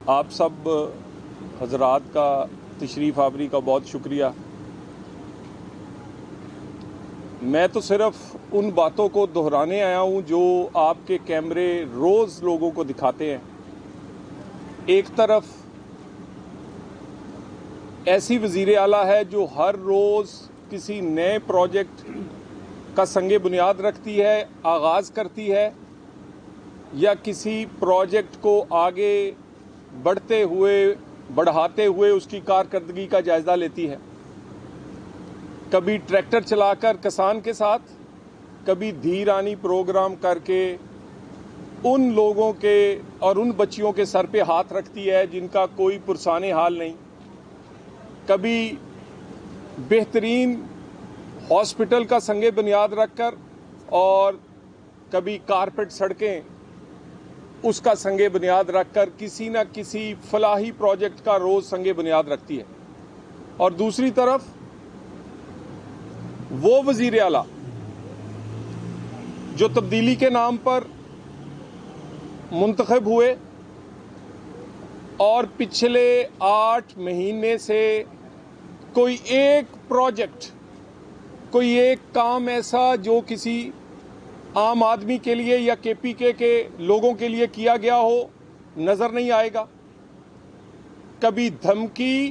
आप सब हजरात का तशरीफ़ आवरी का बहुत शुक्रिया। मैं तो सिर्फ उन बातों को दोहराने आया हूँ जो आपके कैमरे रोज़ लोगों को दिखाते हैं। एक तरफ ऐसी वज़ीर आला है जो हर रोज़ किसी नए प्रोजेक्ट का संगे बुनियाद रखती है, आगाज़ करती है, या किसी प्रोजेक्ट को आगे बढ़ाते हुए उसकी कारकर्दगी का जायज़ा लेती है। कभी ट्रैक्टर चलाकर किसान के साथ, कभी धीरानी प्रोग्राम करके उन लोगों के और उन बच्चियों के सर पे हाथ रखती है जिनका कोई पुरसाने हाल नहीं। कभी बेहतरीन हॉस्पिटल का संगे बुनियाद रखकर और कभी कारपेट सड़कें उसका संगे बुनियाद रखकर किसी न किसी फलाही प्रोजेक्ट का रोज संगे बुनियाद रखती है। और दूसरी तरफ वो वजीर आला जो तब्दीली के नाम पर मुंतखब हुए और पिछले 8 महीने से कोई एक प्रोजेक्ट, कोई एक काम ऐसा जो किसी आम आदमी के लिए या केपीके के लोगों के लिए किया गया हो नजर नहीं आएगा। कभी धमकी,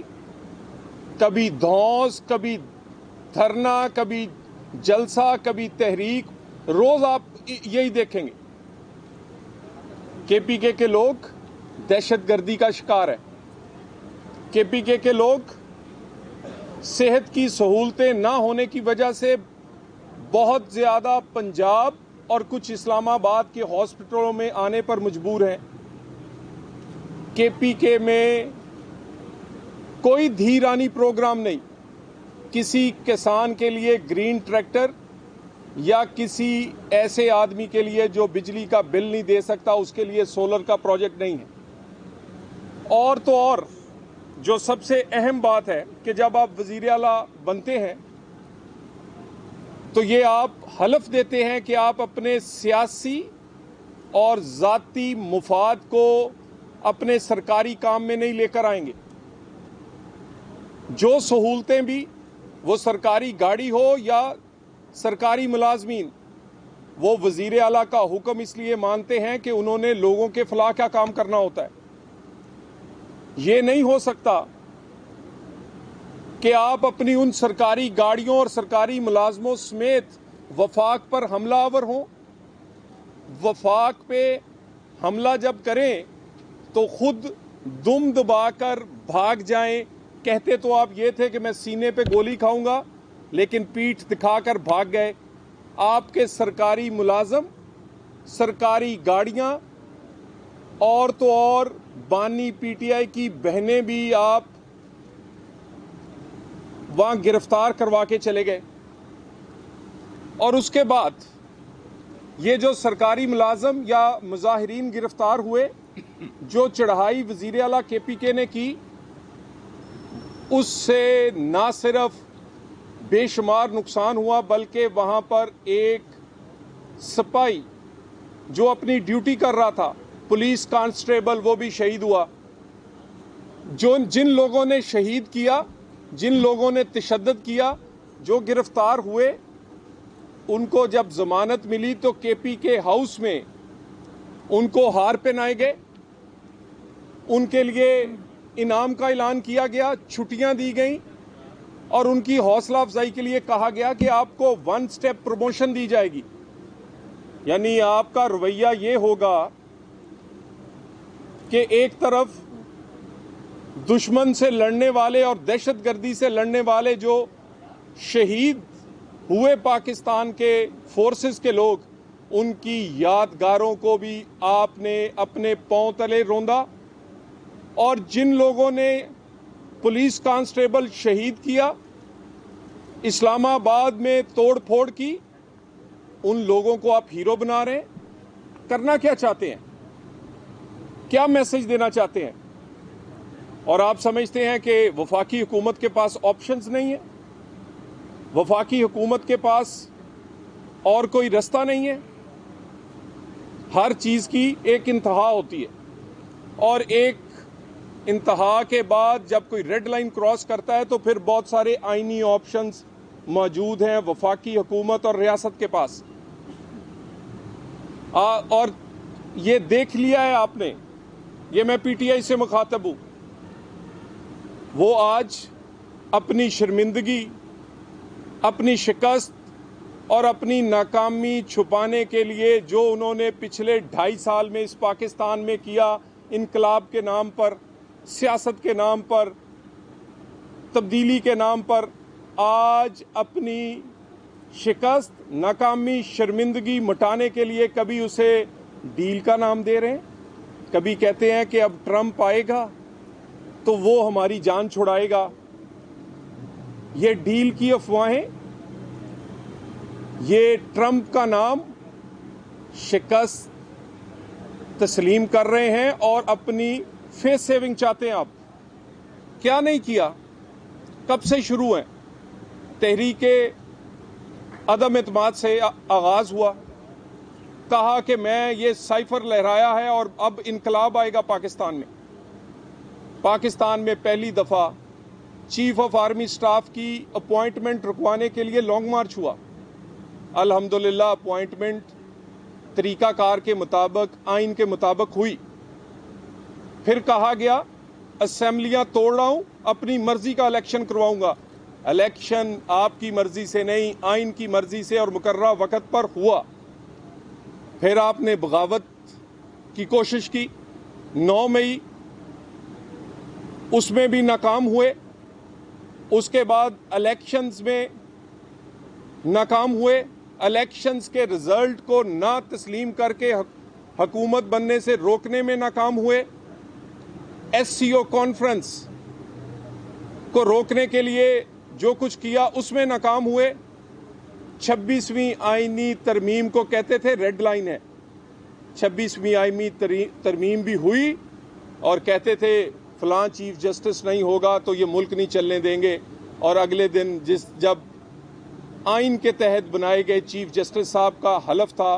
कभी धौंस, कभी धरना, कभी जलसा, कभी तहरीक, रोज आप यही देखेंगे। केपीके के लोग दहशतगर्दी का शिकार है। केपीके के लोग सेहत की सहूलतें ना होने की वजह से बहुत ज्यादा पंजाब और कुछ इस्लामाबाद के हॉस्पिटलों में आने पर मजबूर हैं। केपीके में कोई धीरानी प्रोग्राम नहीं। किसी किसान के लिए ग्रीन ट्रैक्टर या किसी ऐसे आदमी के लिए जो बिजली का बिल नहीं दे सकता उसके लिए सोलर का प्रोजेक्ट नहीं है। और तो और जो सबसे अहम बात है कि जब आप वजीर आला बनते हैं तो ये आप हलफ देते हैं कि आप अपने सियासी और ज़ाती मुफाद को अपने सरकारी काम में नहीं लेकर आएंगे। जो सहूलतें भी, वो सरकारी गाड़ी हो या सरकारी मुलाजमीन, वो वजीर आला का हुक्म इसलिए मानते हैं कि उन्होंने लोगों के फलाह का काम करना होता है। ये नहीं हो सकता कि आप अपनी उन सरकारी गाड़ियों और सरकारी मुलाजमों समेत वफाक पर हमलावर हों। वफाक पे हमला जब करें तो खुद दुम दबाकर भाग जाएं। कहते तो आप ये थे कि मैं सीने पे गोली खाऊंगा, लेकिन पीठ दिखाकर भाग गए। आपके सरकारी मुलाजम, सरकारी गाड़ियां और तो और बानी पीटीआई की बहनें भी आप वहां गिरफ्तार करवा के चले गए। और उसके बाद ये जो सरकारी मुलाजम या मुजाहिरीन गिरफ्तार हुए, जो चढ़ाई वजीर आला केपीके ने की, उससे ना सिर्फ बेशुमार नुकसान हुआ बल्कि वहां पर एक सिपाही जो अपनी ड्यूटी कर रहा था, पुलिस कांस्टेबल, वो भी शहीद हुआ। जिन लोगों ने शहीद किया, जिन लोगों ने तशद्दुद किया, जो गिरफ्तार हुए, उनको जब जमानत मिली तो केपीके हाउस में उनको हार पहनाए गए, उनके लिए इनाम का ऐलान किया गया, छुट्टियां दी गई और उनकी हौसला अफजाई के लिए कहा गया कि आपको 1 स्टेप प्रमोशन दी जाएगी। यानी आपका रवैया ये होगा कि एक तरफ दुश्मन से लड़ने वाले और दहशतगर्दी से लड़ने वाले जो शहीद हुए पाकिस्तान के फोर्सेस के लोग, उनकी यादगारों को भी आपने अपने पांव तले रौंदा। और जिन लोगों ने पुलिस कांस्टेबल शहीद किया, इस्लामाबाद में तोड़ फोड़ की, उन लोगों को आप हीरो बना रहे हैं। करना क्या चाहते हैं? क्या मैसेज देना चाहते हैं? और आप समझते हैं कि वफाकी हुकूमत के पास ऑप्शंस नहीं है, वफाकी हुकूमत के पास और कोई रास्ता नहीं है। हर चीज़ की एक इंतहा होती है और एक इंतहा के बाद जब कोई रेड लाइन क्रॉस करता है तो फिर बहुत सारे आईनी ऑप्शंस मौजूद हैं वफाकी हुकूमत और रियासत के पास। और ये देख लिया है आपने, ये मैं पीटीआई से मुखातब हूं, वो आज अपनी शर्मिंदगी, अपनी शिकस्त और अपनी नाकामी छुपाने के लिए जो उन्होंने पिछले 2.5 साल में इस पाकिस्तान में किया, इनकलाब के नाम पर, सियासत के नाम पर, तब्दीली के नाम पर, आज अपनी शिकस्त, नाकामी, शर्मिंदगी मिटाने के लिए कभी उसे डील का नाम दे रहे हैं, कभी कहते हैं कि अब ट्रंप आएगा तो वो हमारी जान छुड़ाएगा। ये डील की अफवाहें, ये ट्रंप का नाम शिकस्त तस्लीम कर रहे हैं और अपनी फेस सेविंग चाहते हैं। आप क्या नहीं किया, कब से शुरू है? तहरीके अदम एतमाद से आगाज हुआ, कहा कि मैं ये साइफर लहराया है और अब इनकलाब आएगा पाकिस्तान में। पाकिस्तान में पहली दफ़ा चीफ ऑफ आर्मी स्टाफ की अपॉइंटमेंट रुकवाने के लिए लॉन्ग मार्च हुआ। अल्हम्दुलिल्लाह अपॉइंटमेंट तरीकाकार के मुताबिक, आइन के मुताबिक हुई। फिर कहा गया असेंबलियां तोड़ रहा हूं, अपनी मर्जी का इलेक्शन करवाऊंगा। इलेक्शन आपकी मर्जी से नहीं, आइन की मर्जी से और मुकर्ररा वक्त पर हुआ। फिर आपने बगावत की कोशिश की 9 मई, उसमें भी नाकाम हुए। उसके बाद इलेक्शंस में नाकाम हुए। इलेक्शंस के रिजल्ट को ना तस्लीम करके हुकूमत बनने से रोकने में नाकाम हुए। एससीओ कॉन्फ्रेंस को रोकने के लिए जो कुछ किया उसमें नाकाम हुए। 26वीं आईनी तरमीम को कहते थे रेड लाइन है। 26वीं आईनी तरमीम भी हुई और कहते थे फलां चीफ जस्टिस नहीं होगा तो ये मुल्क नहीं चलने देंगे। और अगले दिन जब आइन के तहत बनाए गए चीफ जस्टिस साहब का हलफ था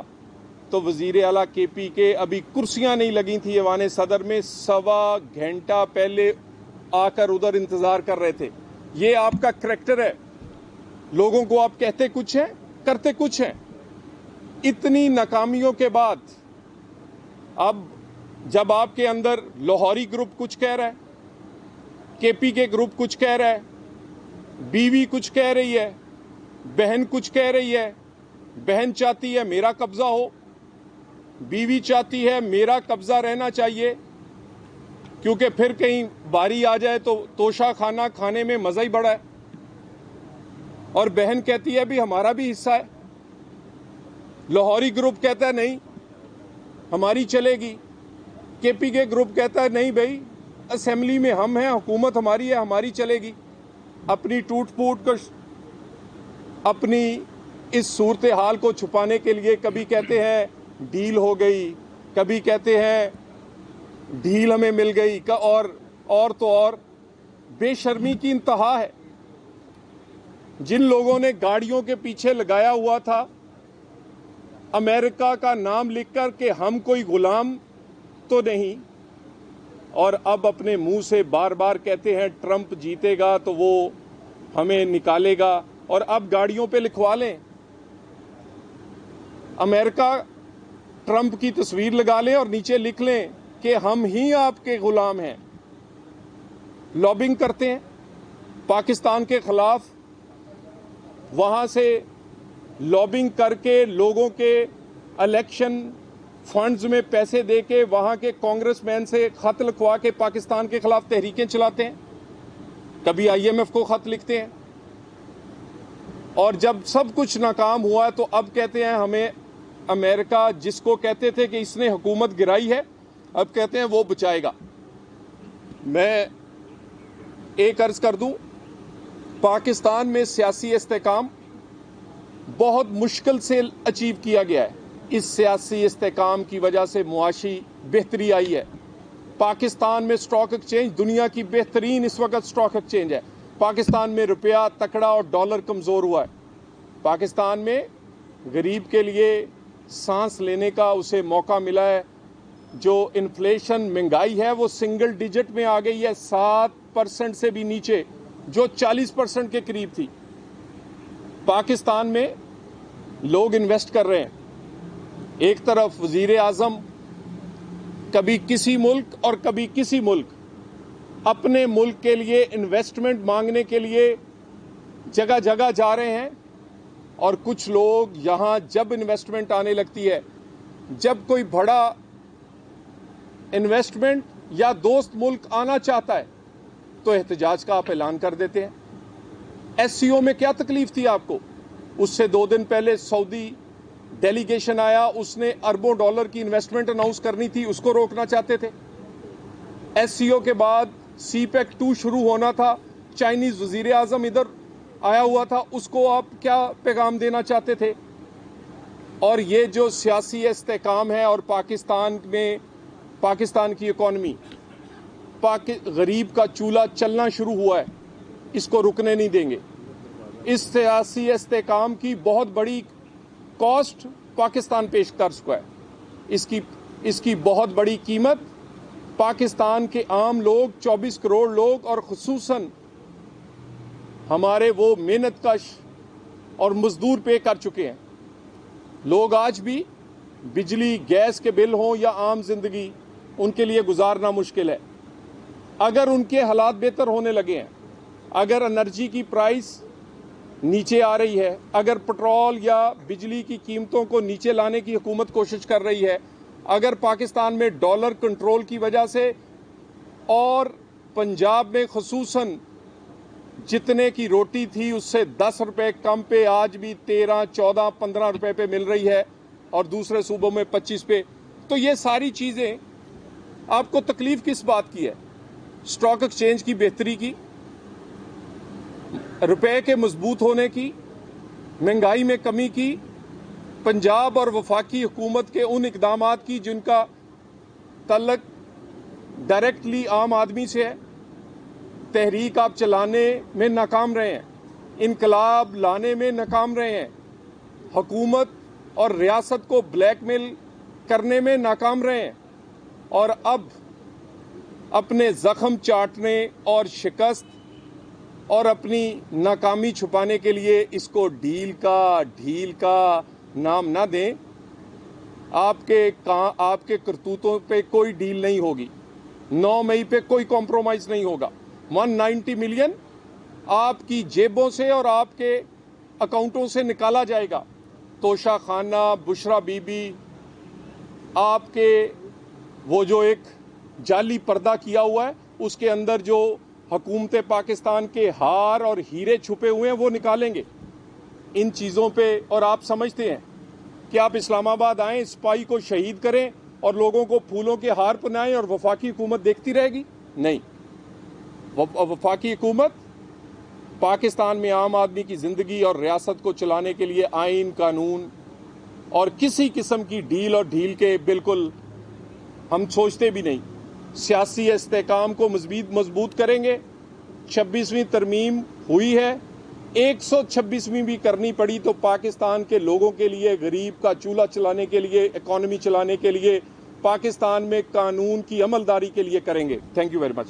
तो वजीर आला केपी के अभी कुर्सियां नहीं लगी थी ऐवान सदर में, 1.25 घंटा पहले आकर उधर इंतजार कर रहे थे। ये आपका करैक्टर है। लोगों को आप कहते कुछ हैं, करते कुछ हैं। इतनी नाकामियों के बाद अब जब आपके अंदर लाहौरी ग्रुप कुछ कह रहा है, केपी के ग्रुप कुछ कह रहा है, बीवी कुछ कह रही है, बहन कुछ कह रही है। बहन चाहती है मेरा कब्जा हो, बीवी चाहती है मेरा कब्जा रहना चाहिए क्योंकि फिर कहीं बारी आ जाए तो तोशा खाना खाने में मजा ही बड़ा है। और बहन कहती है भी हमारा भी हिस्सा है। लाहौरी ग्रुप कहता है नहीं हमारी चलेगी। केपी के ग्रुप कहता है नहीं भाई, असेंबली में हम हैं, हुकूमत हमारी है, हमारी चलेगी। अपनी टूट फूट को, अपनी इस सूरत हाल को छुपाने के लिए कभी कहते हैं डील हो गई, कभी कहते हैं डील हमें मिल गई का, और तो और बेशर्मी की इंतहा है। जिन लोगों ने गाड़ियों के पीछे लगाया हुआ था अमेरिका का नाम लिखकर कि हम कोई गुलाम तो नहीं, और अब अपने मुंह से बार बार कहते हैं ट्रंप जीतेगा तो वो हमें निकालेगा, और अब गाड़ियों पे लिखवा लें अमेरिका ट्रंप की तस्वीर लगा लें और नीचे लिख लें कि हम ही आपके गुलाम हैं। लॉबिंग करते हैं पाकिस्तान के खिलाफ, वहां से लॉबिंग करके लोगों के इलेक्शन फंड्स में पैसे देके वहां के कांग्रेसमैन से खत लिखवा के पाकिस्तान के खिलाफ तहरीकें चलाते हैं। कभी आईएमएफ को खत लिखते हैं, और जब सब कुछ नाकाम हुआ तो अब कहते हैं हमें अमेरिका, जिसको कहते थे कि इसने हुकूमत गिराई है, अब कहते हैं वो बचाएगा। मैं एक अर्ज कर दूं, पाकिस्तान में सियासी इस्तेकाम बहुत मुश्किल से अचीव किया गया है। इस सियासी इस्तेकाम की वजह से मुआशी बेहतरी आई है। पाकिस्तान में स्टॉक एक्सचेंज दुनिया की बेहतरीन इस वक्त स्टॉक एक्सचेंज है। पाकिस्तान में रुपया तकड़ा और डॉलर कमज़ोर हुआ है। पाकिस्तान में गरीब के लिए सांस लेने का उसे मौका मिला है। जो इन्फ्लेशन महंगाई है वो सिंगल डिजिट में आ गई है, 7% से भी नीचे, जो 40% के करीब थी। पाकिस्तान में लोग इन्वेस्ट कर रहे हैं। एक तरफ वजीर आजम कभी किसी मुल्क और कभी किसी मुल्क अपने मुल्क के लिए इन्वेस्टमेंट मांगने के लिए जगह जगह जा रहे हैं, और कुछ लोग यहाँ जब इन्वेस्टमेंट आने लगती है, जब कोई बड़ा इन्वेस्टमेंट या दोस्त मुल्क आना चाहता है तो एहतजाज का आप ऐलान कर देते हैं। एससीओ में क्या तकलीफ थी आपको? उससे 2 दिन पहले सऊदी डेलीगेशन आया, उसने अरबों डॉलर की इन्वेस्टमेंट अनाउंस करनी थी, उसको रोकना चाहते थे। एससीओ के बाद सीपेक 2 शुरू होना था, चाइनीज वजीर आजम इधर आया हुआ था, उसको आप क्या पैगाम देना चाहते थे? और ये जो सियासी इस्तेकाम है और पाकिस्तान में पाकिस्तान की इकॉनमी, गरीब का चूल्हा चलना शुरू हुआ है, इसको रुकने नहीं देंगे। इस सियासी इस्तेकाम की बहुत बड़ी कॉस्ट पाकिस्तान पेश कर चुका है। इसकी बहुत बड़ी कीमत पाकिस्तान के आम लोग, 24 करोड़ लोग और खुसूसन हमारे वो मेहनतकश और मजदूर पे कर चुके हैं। लोग आज भी बिजली गैस के बिल हों या आम जिंदगी, उनके लिए गुजारना मुश्किल है। अगर उनके हालात बेहतर होने लगे हैं, अगर एनर्जी की प्राइस नीचे आ रही है, अगर पेट्रोल या बिजली की कीमतों को नीचे लाने की हुकूमत कोशिश कर रही है, अगर पाकिस्तान में डॉलर कंट्रोल की वजह से और पंजाब में खुसूसन जितने की रोटी थी उससे 10 रुपए कम पे आज भी 13, 14, 15 रुपए पे मिल रही है और दूसरे सूबों में 25 पे, तो ये सारी चीज़ें आपको तकलीफ किस बात की है? स्टॉक एक्सचेंज की बेहतरी की, रुपए के मजबूत होने की, महंगाई में कमी की, पंजाब और वफाकी हुकूमत के उन इकदामात की जिनका तल्लक डायरेक्टली आम आदमी से है। तहरीक आप चलाने में नाकाम रहे हैं, इनकलाब लाने में नाकाम रहे हैं, हुकूमत और रियासत को ब्लैकमेल करने में नाकाम रहे हैं, और अब अपने ज़ख्म चाटने और शिकस्त और अपनी नाकामी छुपाने के लिए इसको ढील का नाम ना दें। आपके करतूतों पे कोई डील नहीं होगी। 9 मई पे कोई कॉम्प्रोमाइज़ नहीं होगा। 190 मिलियन आपकी जेबों से और आपके अकाउंटों से निकाला जाएगा। तोशा खाना, बुशरा बीबी, आपके वो जो एक जाली पर्दा किया हुआ है उसके अंदर जो हुकूमत पाकिस्तान के हार और हीरे छुपे हुए हैं वो निकालेंगे। इन चीज़ों पे, और आप समझते हैं कि आप इस्लामाबाद आएँ, सिपाही को शहीद करें और लोगों को फूलों के हार पहनाएं और वफाकी हुकूमत देखती रहेगी? नहीं। वफाकी हुकूमत पाकिस्तान में आम आदमी की ज़िंदगी और रियासत को चलाने के लिए आइन, कानून और किसी किस्म की डील और ढील के बिल्कुल हम सोचते भी नहीं। सियासी इस्तेकाम को मजबूत करेंगे। 26वीं तरमीम हुई है, 126वीं भी करनी पड़ी तो पाकिस्तान के लोगों के लिए, गरीब का चूल्हा चलाने के लिए, इकॉनमी चलाने के लिए, पाकिस्तान में कानून की अमलदारी के लिए करेंगे। Thank you very much.